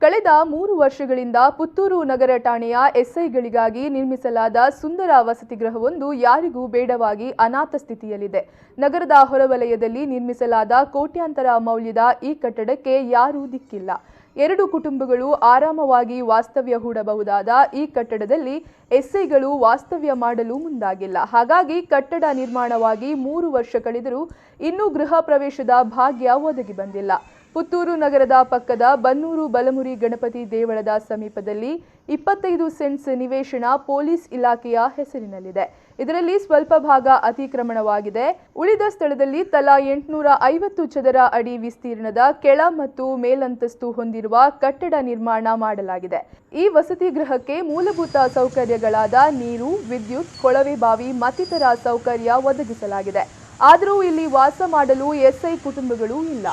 ಕಳೆದ 3 ವರ್ಷಗಳಿಂದ ಪುತ್ತೂರು ನಗರ ಠಾಣೆಯ ಎಸ್ಐಗಳಿಗಾಗಿ ನಿರ್ಮಿಸಲಾದ ಸುಂದರ ವಸತಿಗೃಹವೊಂದು ಯಾರಿಗೂ ಬೇಡವಾಗಿ ಅನಾಥ ಸ್ಥಿತಿಯಲ್ಲಿದೆ. ನಗರದ ಹೊರವಲಯದಲ್ಲಿ ನಿರ್ಮಿಸಲಾದ ಕೋಟ್ಯಾಂತರ ಮೌಲ್ಯದ ಈ ಕಟ್ಟಡಕ್ಕೆ ಯಾರೂ ದಿಕ್ಕಿಲ್ಲ. 2 ಕುಟುಂಬಗಳು ಆರಾಮವಾಗಿ ವಾಸ್ತವ್ಯ ಹೂಡಬಹುದಾದ ಈ ಕಟ್ಟಡದಲ್ಲಿ ಎಸ್ಐಗಳು ವಾಸ್ತವ್ಯ ಮಾಡಲು ಮುಂದಾಗಿಲ್ಲ. ಹಾಗಾಗಿ ಕಟ್ಟಡ ನಿರ್ಮಾಣವಾಗಿ 3 ವರ್ಷ ಕಳೆದರೂ ಇನ್ನೂ ಗೃಹ ಪ್ರವೇಶದ ಭಾಗ್ಯ ಒದಗಿ ಬಂದಿಲ್ಲ. ಪುತ್ತೂರು ನಗರದ ಪಕ್ಕದ ಬನ್ನೂರು ಬಲಮುರಿ ಗಣಪತಿ ದೇವಳದ ಸಮೀಪದಲ್ಲಿ 25 ಸೆಂಟ್ಸ್ ನಿವೇಶನ ಪೊಲೀಸ್ ಇಲಾಖೆಯ ಹೆಸರಿನಲ್ಲಿದೆ. ಇದರಲ್ಲಿ ಸ್ವಲ್ಪ ಭಾಗ ಅತಿಕ್ರಮಣವಾಗಿದೆ. ಉಳಿದ ಸ್ಥಳದಲ್ಲಿ ತಲಾ 850 ಚದರ ಅಡಿ ವಿಸ್ತೀರ್ಣದ ಕೆಳ ಮತ್ತು ಮೇಲಂತಸ್ತು ಹೊಂದಿರುವ ಕಟ್ಟಡ ನಿರ್ಮಾಣ ಮಾಡಲಾಗಿದೆ. ಈ ವಸತಿ ಗೃಹಕ್ಕೆ ಮೂಲಭೂತ ಸೌಕರ್ಯಗಳಾದ ನೀರು, ವಿದ್ಯುತ್, ಕೊಳವೆ ಬಾವಿ ಮತ್ತಿತರ ಸೌಕರ್ಯ ಒದಗಿಸಲಾಗಿದೆ. ಆದರೂ ಇಲ್ಲಿ ವಾಸ ಮಾಡಲು ಎಸ್ಐ ಕುಟುಂಬಗಳು ಇಲ್ಲ.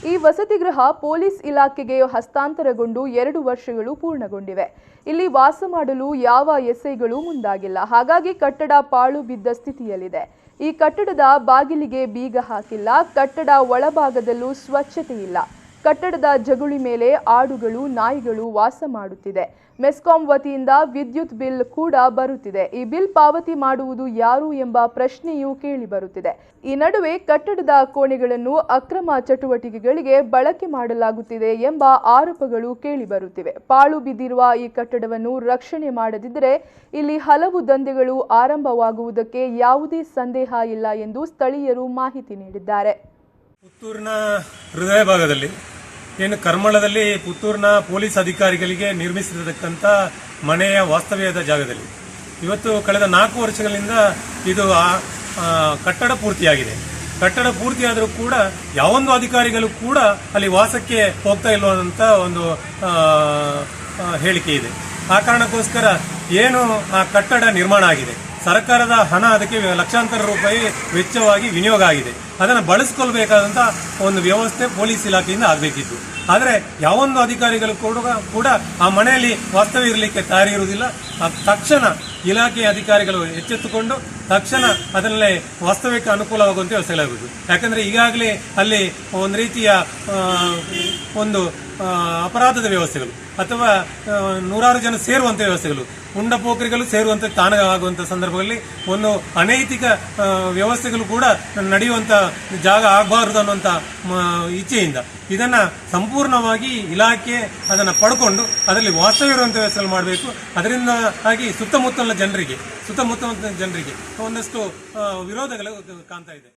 ಈ ವಸತಿಗೃಹ ಪೊಲೀಸ್ ಇಲಾಖೆಗೆ ಹಸ್ತಾಂತರಗೊಂಡು 2 ವರ್ಷಗಳು ಪೂರ್ಣಗೊಂಡಿವೆ. ಇಲ್ಲಿ ವಾಸ ಮಾಡಲು ಯಾವ ಎಸ್ಐಗಳು ಮುಂದಾಗಿಲ್ಲ. ಹಾಗಾಗಿ ಕಟ್ಟಡ ಪಾಳು ಬಿದ್ದ ಸ್ಥಿತಿಯಲ್ಲಿದೆ. ಈ ಕಟ್ಟಡದ ಬಾಗಿಲಿಗೆ ಬೀಗ ಹಾಕಿಲ್ಲ. ಕಟ್ಟಡ ಒಳಭಾಗದಲ್ಲೂ ಸ್ವಚ್ಛತೆ ಇಲ್ಲ. ಕಟ್ಟಡದ ಜಗುಳಿ ಮೇಲೆ ಆಡುಗಳು, ನಾಯಿಗಳು ವಾಸ ಮಾಡುತ್ತಿದೆ. ಮೆಸ್ಕಾಂ ವತಿಯಿಂದ ವಿದ್ಯುತ್ ಬಿಲ್ ಕೂಡ ಬರುತ್ತಿದೆ. ಈ ಬಿಲ್ ಪಾವತಿ ಮಾಡುವುದು ಯಾರು ಎಂಬ ಪ್ರಶ್ನೆಯೂ ಕೇಳಿ ಬರುತ್ತಿದೆ. ಈ ನಡುವೆ ಕಟ್ಟಡದ ಕೋಣೆಗಳನ್ನು ಅಕ್ರಮ ಚಟುವಟಿಕೆಗಳಿಗೆ ಬಳಕೆ ಮಾಡಲಾಗುತ್ತಿದೆ ಎಂಬ ಆರೋಪಗಳು ಕೇಳಿ ಬರುತ್ತಿವೆ. ಪಾಳು ಬಿದ್ದಿರುವ ಈ ಕಟ್ಟಡವನ್ನು ರಕ್ಷಣೆ ಮಾಡದಿದ್ದರೆ ಇಲ್ಲಿ ಹಲವು ದಂಧೆಗಳು ಆರಂಭವಾಗುವುದಕ್ಕೆ ಯಾವುದೇ ಸಂದೇಹ ಇಲ್ಲ ಎಂದು ಸ್ಥಳೀಯರು ಮಾಹಿತಿ ನೀಡಿದ್ದಾರೆ. ಪುತ್ತೂರಿನ ಹೃದಯ ಭಾಗದಲ್ಲಿ ಏನು ಕರ್ಮಳದಲ್ಲಿ ಪುತ್ತೂರಿನ ಪೊಲೀಸ್ ಅಧಿಕಾರಿಗಳಿಗೆ ನಿರ್ಮಿಸಿರತಕ್ಕಂಥ ಮನೆಯ ವಾಸ್ತವ್ಯದ ಜಾಗದಲ್ಲಿ ಇವತ್ತು ಕಳೆದ 4 ವರ್ಷಗಳಿಂದ ಇದು ಕಟ್ಟಡ ಪೂರ್ತಿಯಾಗಿದೆ. ಕಟ್ಟಡ ಪೂರ್ತಿಯಾದರೂ ಕೂಡ ಯಾವೊಂದು ಅಧಿಕಾರಿಗಳು ಕೂಡ ಅಲ್ಲಿ ವಾಸಕ್ಕೆ ಹೋಗ್ತಾ ಇಲ್ಲವಂತ ಒಂದು ಹೇಳಿಕೆ ಇದೆ. ಆ ಕಾರಣಕ್ಕೋಸ್ಕರ ಏನು ಆ ಕಟ್ಟಡ ನಿರ್ಮಾಣ ಆಗಿದೆ, ಸರ್ಕಾರದ ಹಣ ಅದಕ್ಕೆ ಲಕ್ಷಾಂತರ ರೂಪಾಯಿ ವೆಚ್ಚವಾಗಿ ವಿನಿಯೋಗ ಆಗಿದೆ. ಅದನ್ನು ಬಳಸಿಕೊಳ್ಬೇಕಾದಂಥ ಒಂದು ವ್ಯವಸ್ಥೆ ಪೊಲೀಸ್ ಇಲಾಖೆಯಿಂದ ಆಗಬೇಕಿತ್ತು. ಆದರೆ ಯಾವೊಂದು ಅಧಿಕಾರಿಗಳು ಕೂಡ ಆ ಮನೆಯಲ್ಲಿ ವಾಸ್ತವ್ಯ ಇರಲಿಕ್ಕೆ ತಯಾರಿ ಇರುವುದಿಲ್ಲ. ತಕ್ಷಣ ಇಲಾಖೆಯ ಅಧಿಕಾರಿಗಳು ಎಚ್ಚೆತ್ತುಕೊಂಡು ತಕ್ಷಣ ಅದನ್ನೇ ವಾಸ್ತವ್ಯಕ್ಕೆ ಅನುಕೂಲವಾಗುವಂತೆ ವ್ಯವಸ್ಥೆಗಳಾಗುವುದು. ಯಾಕಂದರೆ ಈಗಾಗಲೇ ಅಲ್ಲಿ ಒಂದು ರೀತಿಯ ಒಂದು ಅಪರಾಧದ ವ್ಯವಸ್ಥೆಗಳು ಅಥವಾ ನೂರಾರು ಜನ ಸೇರುವಂಥ ವ್ಯವಸ್ಥೆಗಳು, ಪುಂಡಪೋಖರಿಗಳು ಸೇರುವಂತೆ ತಾಣವಾಗುವಂಥ ಸಂದರ್ಭದಲ್ಲಿ ಒಂದು ಅನೈತಿಕ ವ್ಯವಸ್ಥೆಗಳು ಕೂಡ ನಡೆಯುವಂಥ ಜಾಗ ಆಗಬಾರದು ಅನ್ನುವಂಥ ಇಚ್ಛೆಯಿಂದ ಇದನ್ನು ಸಂಪೂರ್ಣವಾಗಿ ಇಲಾಖೆ ಅದನ್ನು ಪಡ್ಕೊಂಡು ಅದರಲ್ಲಿ ವಾಸ್ತವ್ಯ ಇರುವಂಥ ವ್ಯವಸ್ಥೆಗಳು ಮಾಡಬೇಕು. ಅದರಿಂದಾಗಿ ಸುತ್ತಮುತ್ತಲಿನ ಜನರಿಗೆ ಒಂದಷ್ಟು ವಿರೋಧಗಳು ಕಾಣ್ತಾ ಇದೆ.